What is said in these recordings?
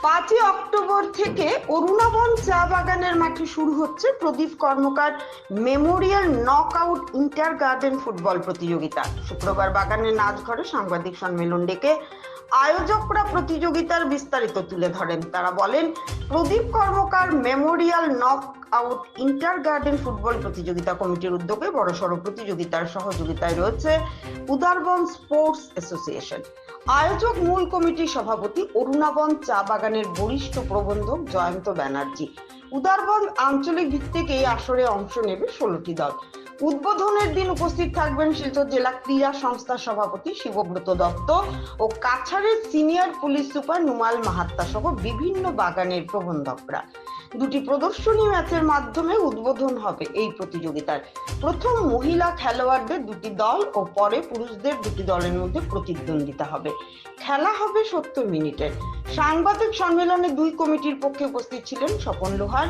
5ই October থেকে অরুণাবন চা বাগানের মাঠে শুরু হচ্ছে Pradip Karmakar memorial knockout inter garden football প্রতিযোগিতা। শুক্রবার বাগানের নাচঘরে সাংবাদিক সম্মেলন ডেকে আয়োজকরা প্রতিযোগিতার বিস্তারিত তুলে ধরেন। তারা বলেন, Pradip Karmakar memorial knockout inter garden football প্রতিযোগিতা কমিটির উদ্যোগে বড়সড় প্রতিযোগিতার সহযোগিতায় রয়েছে উদারবন স্পোর্টস অ্যাসোসিয়েশন। আয়োজক মূল কমিটির সভাপতি অরুণাবন চা বাগানের বরিষ্ঠ প্রবন্ধক জয়ন্ত ব্যানার্জি। উদারবন আঞ্চলিক ভিত্তিক এই আসরে অংশ নেবে 16টি দল। উদ্বোধনের দিন উপস্থিত থাকবেন শিলচর জেলা ক্রীড়া সংস্থার সভাপতি শিবব্রত দত্ত ও কাছাড়ের senior police super Numal Mahatta সহ বিভিন্ন বাগানের প্রবন্ধকরা। দুটি প্রদর্শনী ম্যাচের মাধ্যমে উদ্বোধন হবে এই প্রতিযোগিতার। প্রথম মহিলা খেলোয়াড়দের দুটি দল ও পরে পুরুষদের দুটি দলের মধ্যে প্রতিদ্বন্দ্বিতা হবে। খেলা হবে 70 মিনিটের। সাংবাদিক সম্মেলনে দুই কমিটির পক্ষে উপস্থিত ছিলেন স্বপন লোহার,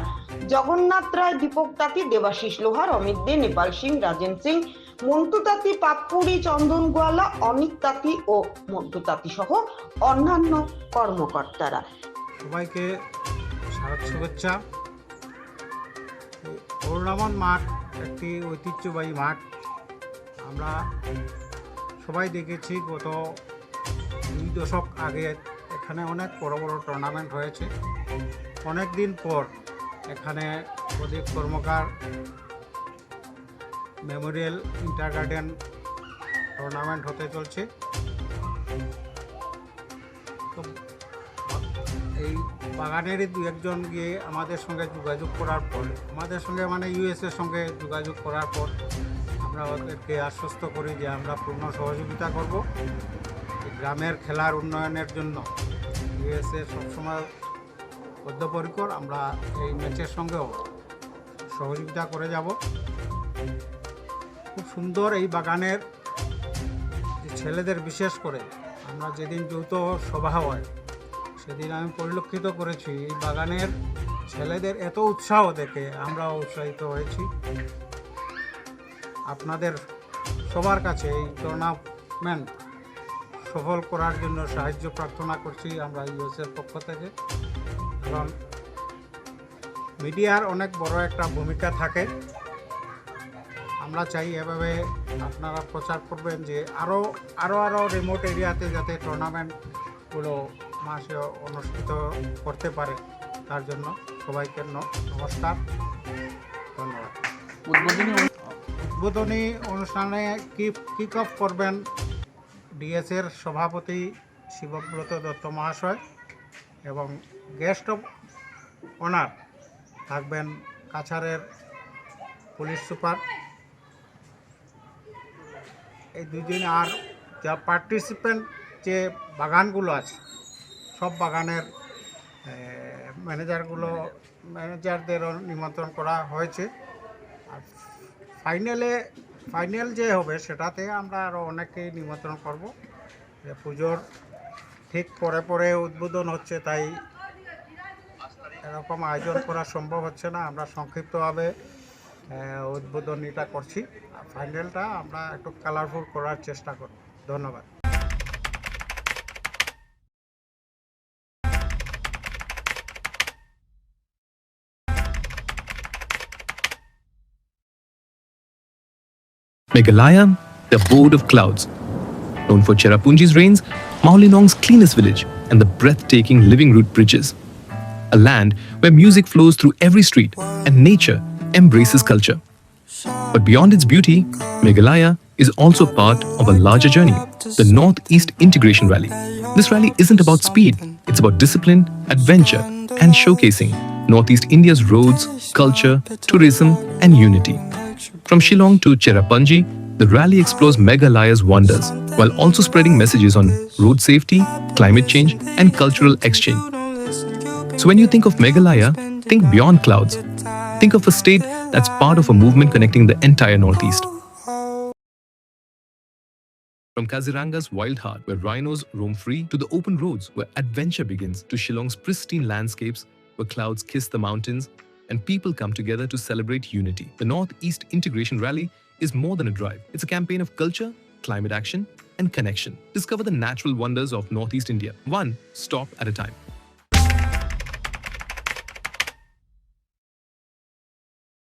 জগন্নাথ রায়, দীপক তাঁতি, দেবাশিস লোহার, অমিত দে, নেপাল সিং, রাজেন সিং, মন্টু তাঁতি, পাপ্পুরি, চন্দন গোয়ালা, অনিক তাঁতি ও মন্টু তাঁতি সহ অন্যান্য কর্মকর্তারা। সবাইকে শারদ শুভেচ্ছা। অরুণাবন মাঠ একটি ঐতিহ্যবাহী মাঠ। আমরা সবাই দেখেছি গত 2 দশক আগে এখানে অনেক বড় বড় টুর্নামেন্ট হয়েছে। অনেক দিন পর এখানে প্রদীপ Karmakar Memorial inter garden tournament হতে চলছে। তো এই বাগানেরই 2-1 গিয়ে আমাদের সঙ্গে যোগাযোগ করার পর, আমাদের সঙ্গে মানে ইউএসের সঙ্গে যোগাযোগ করার পর আমরা ওদেরকে আশ্বস্ত করি যে আমরা পূর্ণ সহযোগিতা করব। গ্রামের খেলার উন্নয়নের জন্য ইউএসএ সবসময় বদ্ধপরিকর। আমরা এই ম্যাচের সঙ্গেও সহযোগিতা করে যাব। খুব সুন্দর এই বাগানের ছেলেদের, বিশেষ করে আমরা যেদিন যৌথ সভা হয় সেদিন আমি পরিলক্ষিত করেছি এই বাগানের ছেলেদের এত উৎসাহ দেখে আমরাও উৎসাহিত হয়েছি। আপনাদের সবার কাছে এই টুর্নামেন্ট সফল করার জন্য সাহায্য প্রার্থনা করছি আমরা ইউএসএর পক্ষ থেকে। কারণ মিডিয়ার অনেক বড় একটা ভূমিকা থাকে। আমরা চাই এভাবে আপনারা প্রচার করবেন যে আরও রিমোট এরিয়াতে যাতে টুর্নামেন্টগুলো মাসে অনুষ্ঠিত করতে পারে। তার জন্য সবাইকে নমস্কার, ধন্যবাদ। উদ্বোধনী অনুষ্ঠানে কিক অফ করবেন ডিএসের সভাপতি শিবব্রত দত্ত মহাশয় এবং গেস্ট অফ অনার থাকবেন কাছাড়ের পুলিশ সুপার। এই দুদিন আর যা পার্টিসিপেন্ট যে বাগানগুলো আছে সব বাগানের ম্যানেজারদেরও নিমন্ত্রণ করা হয়েছে। আর ফাইনাল যে হবে সেটাতে আমরা আরও অনেকেই নিমন্ত্রণ করব। পুজোর ঠিক পরে উদ্বোধন হচ্ছে, তাই এরকম আয়োজন করা সম্ভব হচ্ছে না। আমরা সংক্ষিপ্তভাবে উদ্বোধনীটা করছি। ফাইনালটা আমরা একটু কালারফুল করার চেষ্টা করব। ধন্যবাদ। Meghalaya, the abode of clouds. Known for Cherrapunji's rains, Mahulinong's cleanest village, and the breathtaking living root bridges. A land where music flows through every street and nature embraces culture. But beyond its beauty, Meghalaya is also part of a larger journey, the Northeast Integration Rally. This rally isn't about speed, it's about discipline, adventure, and showcasing Northeast India's roads, culture, tourism, and unity. From Shillong to Cherrapunji, the rally explores Meghalaya's wonders, while also spreading messages on road safety, climate change, and cultural exchange. So when you think of Meghalaya, think beyond clouds. Think of a state that's part of a movement connecting the entire Northeast. From Kaziranga's wild heart, where rhinos roam free, to the open roads where adventure begins, to Shillong's pristine landscapes, where clouds kiss the mountains and people come together to celebrate unity. The Northeast Integration Rally is more than a drive. It's a campaign of culture, climate action, and connection. Discover the natural wonders of Northeast India, one stop at a time.